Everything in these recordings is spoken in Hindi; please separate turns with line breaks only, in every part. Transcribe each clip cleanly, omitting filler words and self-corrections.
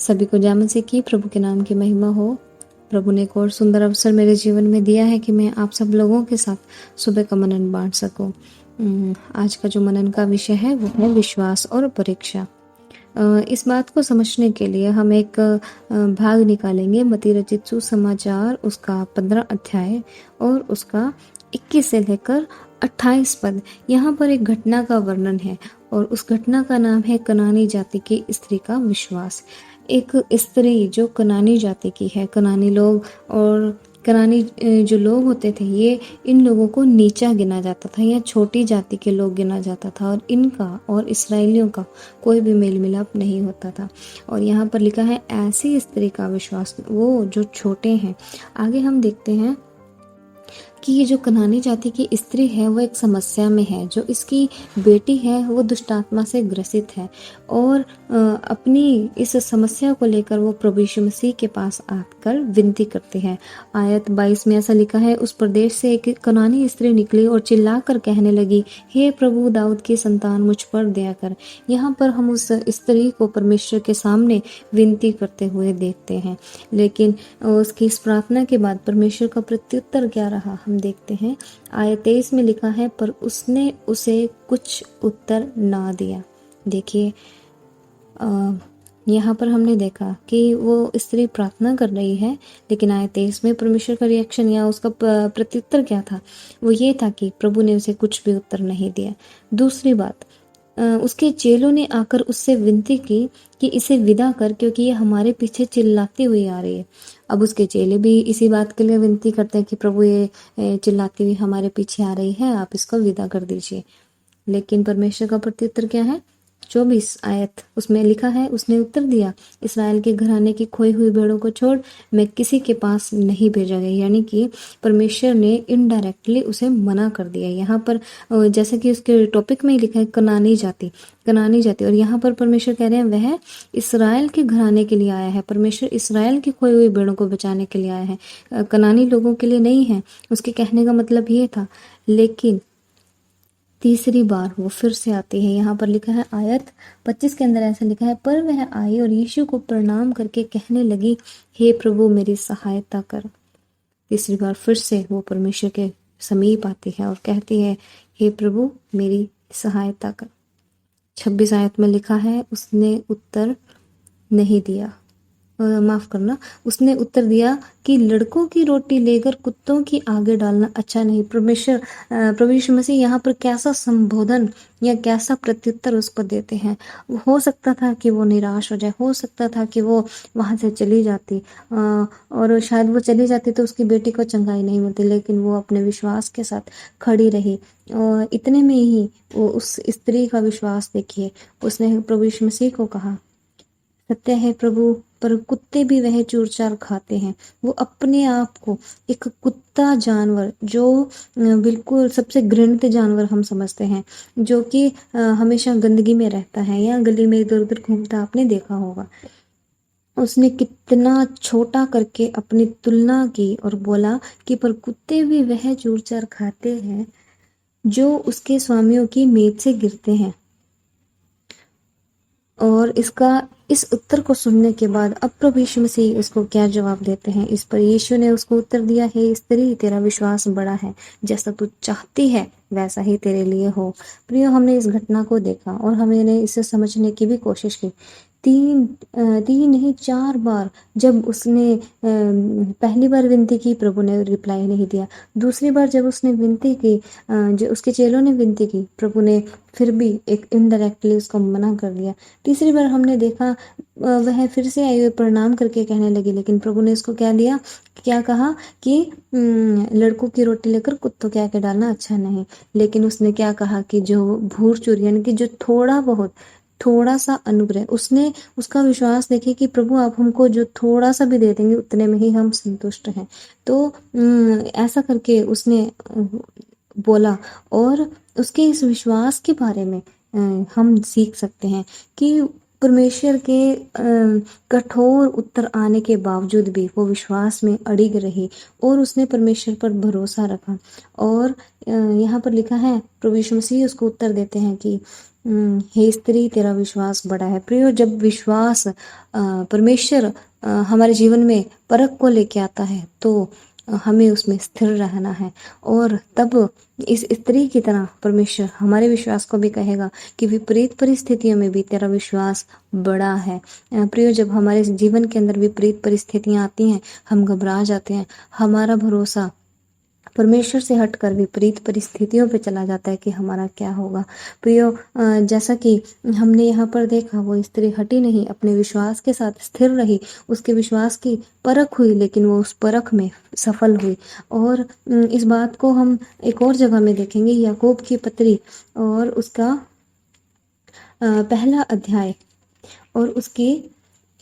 सभी को जय मसीह की। प्रभु के नाम की महिमा हो। प्रभु ने एक और सुंदर अवसर मेरे जीवन में दिया है कि मैं आप सब लोगों के साथ सुबह का मनन बांट सकूं। आज का जो मनन का विषय है वो है विश्वास और परीक्षा। इस बात को समझने के लिए हम एक भाग निकालेंगे मत्ती रचित सुसमाचार उसका 15 अध्याय और उसका 21 से लेकर 28 पद। यहाँ पर एक घटना का वर्णन है और उस घटना का नाम है कनानी जाति की स्त्री का विश्वास। एक स्त्री जो कनानी जाति की है, कनानी लोग और कनानी जो लोग होते थे, ये इन लोगों को नीचा गिना जाता था या छोटी जाति के लोग गिना जाता था और इनका और इस्राएलियों का कोई भी मेल मिलाप नहीं होता था। और यहाँ पर लिखा है ऐसी स्त्री का विश्वास, वो जो छोटे हैं। आगे हम देखते हैं कि ये जो कनानी जाति की स्त्री है वो एक समस्या में है। जो इसकी बेटी है वो दुष्टात्मा से ग्रसित है और अपनी इस समस्या को लेकर वो प्रभु यीशु मसीह के पास आकर विनती करते हैं। आयत 22 में ऐसा लिखा है, उस प्रदेश से एक कनानी स्त्री निकली और चिल्लाकर कहने लगी, हे प्रभु दाऊद की संतान, मुझ पर दया कर। यहाँ पर हम उस स्त्री को परमेश्वर के सामने विनती करते हुए देखते हैं, लेकिन उसकी इस प्रार्थना के बाद परमेश्वर का प्रत्युत्तर क्या रहा हम देखते हैं। आयत 23 में लिखा है, पर उसने उसे कुछ उत्तर ना दिया। देखिए, यहाँ पर हमने देखा कि वो स्त्री प्रार्थना कर रही है, लेकिन आयत 23 में परमेश्वर का रिएक्शन या उसका प्रत्युत्तर क्या था, वो ये था कि प्रभु ने उसे कुछ भी उत्तर नहीं दिया। दूसरी बात, उसके चेलों ने आकर उससे विनती की कि इसे विदा कर, क्योंकि ये हमारे पीछे चिल्लाती हुई आ रही है। अब उसके चेले भी इसी बात के लिए विनती करते हैं कि प्रभु ये चिल्लाती हुई हमारे पीछे आ रही है, आप इसको विदा कर दीजिए। लेकिन परमेश्वर का प्रत्युत्तर क्या है? 24 आयत उसमें लिखा है, उसने उत्तर दिया, इसराइल के घराने की खोई हुई भेड़ों को छोड़ मैं किसी के पास नहीं भेजा गया। यानी कि परमेश्वर ने इनडायरेक्टली उसे मना कर दिया। यहाँ पर जैसा कि उसके टॉपिक में ही लिखा है कनानी जाति, कनानी जाति, और यहाँ पर परमेश्वर कह रहे हैं वह इसराइल के घराने के लिए आया है। परमेश्वर इसराइल की खोई हुई भेड़ों को बचाने के लिए आया है, कनानी लोगों के लिए नहीं है। उसके कहने का मतलब ये था। लेकिन तीसरी बार वो फिर से आती है। यहाँ पर लिखा है आयत 25 के अंदर ऐसा लिखा है, पर वह आई और यीशु को प्रणाम करके कहने लगी, हे प्रभु मेरी सहायता कर। तीसरी बार फिर से वो परमेश्वर के समीप आती है और कहती है, हे प्रभु मेरी सहायता कर। 26 आयत में लिखा है, उसने उत्तर नहीं दिया, माफ करना, उसने उत्तर दिया कि लड़कों की रोटी लेकर कुत्तों की आगे डालना अच्छा नहीं। प्रभु यीशु मसीह यहाँ पर कैसा संबोधन या कैसा प्रत्युत्तर उसको देते हैं। हो सकता था कि वो निराश हो जाए, हो सकता था कि वो वहां से चली जाती और शायद वो चली जाती तो उसकी बेटी को चंगाई नहीं मिलती, लेकिन वो अपने विश्वास के साथ खड़ी रही। और इतने में ही वो उस स्त्री का विश्वास देखिए, उसने प्रभु यीशु मसीह को कहा, सत्य है प्रभु, पर कुत्ते भी वह चूर-चार खाते हैं। वो अपने आप को एक कुत्ता जानवर, जो बिल्कुल सबसे घृणित जानवर हम समझते हैं, जो कि हमेशा गंदगी में रहता है या गली में इधर उधर घूमता, आपने देखा होगा। उसने कितना छोटा करके अपनी तुलना की और बोला कि पर कुत्ते भी वह चूर-चार खाते हैं जो उसके स्वामियों की मेज से गिरते हैं। और इस उत्तर को सुनने के बाद अब प्रभु यीशु मसीह उसको क्या जवाब देते हैं। इस पर यीशु ने उसको उत्तर दिया, हे स्त्री, तेरा विश्वास बड़ा है, जैसा तू चाहती है वैसा ही तेरे लिए हो। प्रियो, हमने इस घटना को देखा और हमने इसे समझने की भी कोशिश की। तीन नहीं 4 बार जब उसने पहली बार विनती की, प्रभु ने रिप्लाई नहीं दिया। दूसरी बार जब उसने विनती की, जो उसके चेलों ने विनती की, प्रभु ने फिर भी एक इनडायरेक्टली उसको मना कर दिया। तीसरी बार हमने देखा वह फिर से आई हुई प्रणाम करके कहने लगी, लेकिन प्रभु ने उसको क्या कहा कि लड़कों की रोटी लेकर कुत्तों के आगे डालना अच्छा नहीं। लेकिन उसने क्या कहा कि जो भूर चूर, यानी कि जो थोड़ा सा अनुग्रह, उसने उसका विश्वास देखे कि प्रभु आप हमको जो थोड़ा सा भी दे देंगे उतने में ही हम संतुष्ट हैं। तो ऐसा करके उसने बोला और उसके इस विश्वास के बारे में हम सीख सकते हैं कि परमेश्वर के कठोर उत्तर आने के बावजूद भी वो विश्वास में अड़िग रही और उसने परमेश्वर पर भरोसा रखा। और यहाँ पर लिखा है, प्रभु यीशु मसीह उसको उत्तर देते हैं कि हे स्त्री, तेरा विश्वास बड़ा है। प्रियो, जब विश्वास परमेश्वर हमारे जीवन में परख को लेके आता है तो हमें उसमें स्थिर रहना है। और तब इस स्त्री की तरह परमेश्वर हमारे विश्वास को भी कहेगा कि विपरीत परिस्थितियों में भी तेरा विश्वास बड़ा है। प्रियो, जब हमारे जीवन के अंदर विपरीत परिस्थितियां आती हैं, हम घबरा जाते हैं, हमारा भरोसा परमेश्वर से हटकर विपरीत परिस्थितियों पे चला जाता है कि हमारा क्या होगा। प्रियो, जैसा कि हमने यहाँ पर देखा, वो स्त्री हटी नहीं, अपने विश्वास के साथ स्थिर रही, उसके विश्वास की परख हुई, लेकिन वो उस परख में सफल हुई। और इस बात को हम एक और जगह में देखेंगे, याकूब की पत्री और उसका पहला अध्याय और उसकी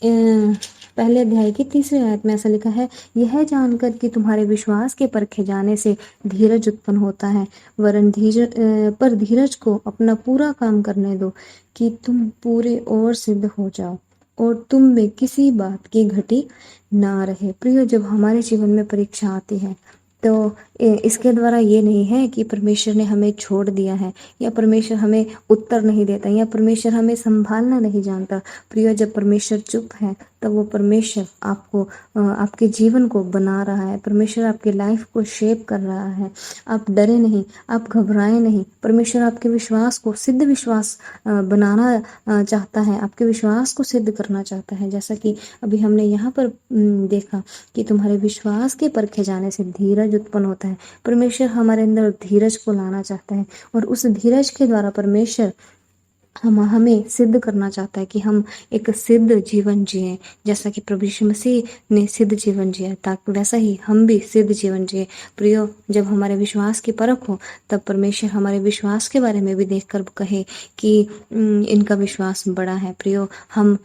पहले अध्याय की 3री आयत में ऐसा लिखा है, यह जानकर कि तुम्हारे विश्वास के परखे जाने से धीरज उत्पन्न होता है, वरन धीरज को अपना पूरा काम करने दो कि तुम पूरे और सिद्ध हो जाओ और तुम में किसी बात की घटी ना रहे। प्रियो, जब हमारे जीवन में परीक्षा आती है तो इसके द्वारा ये नहीं है कि परमेश्वर ने हमें छोड़ दिया है या परमेश्वर हमें उत्तर नहीं देता या परमेश्वर हमें संभालना नहीं जानता। प्रियो, जब परमेश्वर चुप है तब वो परमेश्वर आपको आपके जीवन को बना रहा है, परमेश्वर आपके लाइफ को शेप कर रहा है। आप डरे नहीं, आप घबराएं नहीं, परमेश्वर आपके विश्वास को सिद्ध विश्वास बनाना चाहता है, आपके विश्वास को सिद्ध करना चाहता है। जैसा कि अभी हमने यहाँ पर देखा कि तुम्हारे विश्वास के परखे जाने से धीरज उत्पन्न होता है। परमेश्वर हमारे अंदर धीरज को लाना चाहता है और उस धीरज के द्वारा परमेश्वर हमें सिद्ध करना चाहता है कि हम एक सिद्ध जीवन जिए, जैसा कि प्रभु यीशु मसीह ने सिद्ध जीवन जिया, ताकि वैसा ही हम भी सिद्ध जीवन जिए। प्रियो, जब हमारे विश्वास की परख हो तब परमेश्वर हमारे विश्वास के बारे में भी देखकर कहे कि इनका विश्वास बड़ा है। प्रियो, हम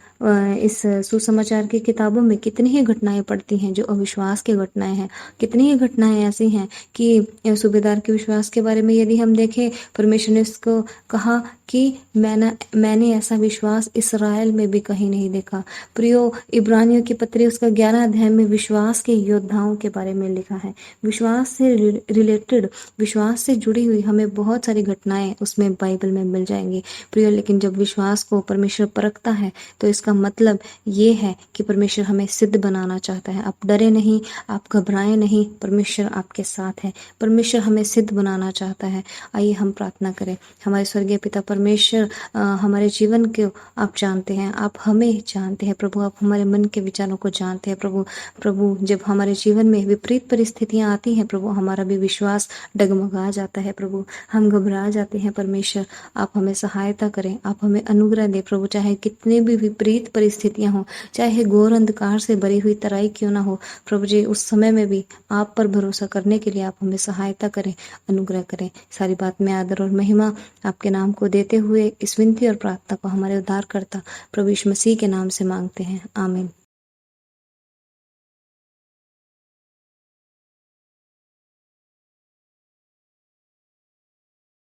इस सुसमाचार की किताबों में कितनी ही घटनाएं पढ़ती हैं जो अविश्वास की घटनाएं हैं। कितनी ही घटनाएं ऐसी हैं कि सूबेदार के विश्वास के बारे में यदि हम देखें, परमेश्वर ने उसको कहा कि मैंने ऐसा विश्वास इसराइल में भी कहीं नहीं देखा। प्रियो, इब्रानियों की पत्री उसका 11 अध्याय में विश्वास के योद्धाओं के बारे में लिखा है। विश्वास से रिलेटेड, विश्वास से जुड़ी हुई हमें बहुत सारी घटनाएं उसमें बाइबल में मिल जाएंगी। प्रियो, लेकिन जब विश्वास को परमेश्वर परखता है तो इसका मतलब ये है कि परमेश्वर हमें सिद्ध बनाना चाहता है। आप डरे नहीं, आप घबराएं नहीं, परमेश्वर आपके साथ है, परमेश्वर हमें सिद्ध बनाना चाहता है। आइए हम प्रार्थना करें। हमारे स्वर्गीय पिता परमेश्वर, हमारे जीवन को आप जानते हैं, आप हमें जानते हैं प्रभु, आप हमारे मन के विचारों को जानते हैं प्रभु। जब हमारे जीवन में विपरीत परिस्थितियां आती हैं प्रभु, हमारा भी विश्वास डगमगा जाता है प्रभु, हम घबरा जाते हैं। परमेश्वर, आप हमें सहायता करें, आप हमें अनुग्रह दें प्रभु। चाहे कितने भी विपरीत परिस्थितियां हो, चाहे घोर अंधकार से भरी हुई तराई क्यों ना हो प्रभु जी, उस समय में भी आप पर भरोसा करने के लिए आप हमें सहायता करें, अनुग्रह करें। सारी बात में आदर और महिमा आपके नाम को देते हुए इस विनती और प्रार्थना को हमारे उद्धारकर्ता प्रभु यीशु मसीह के नाम से मांगते हैं, आमीन।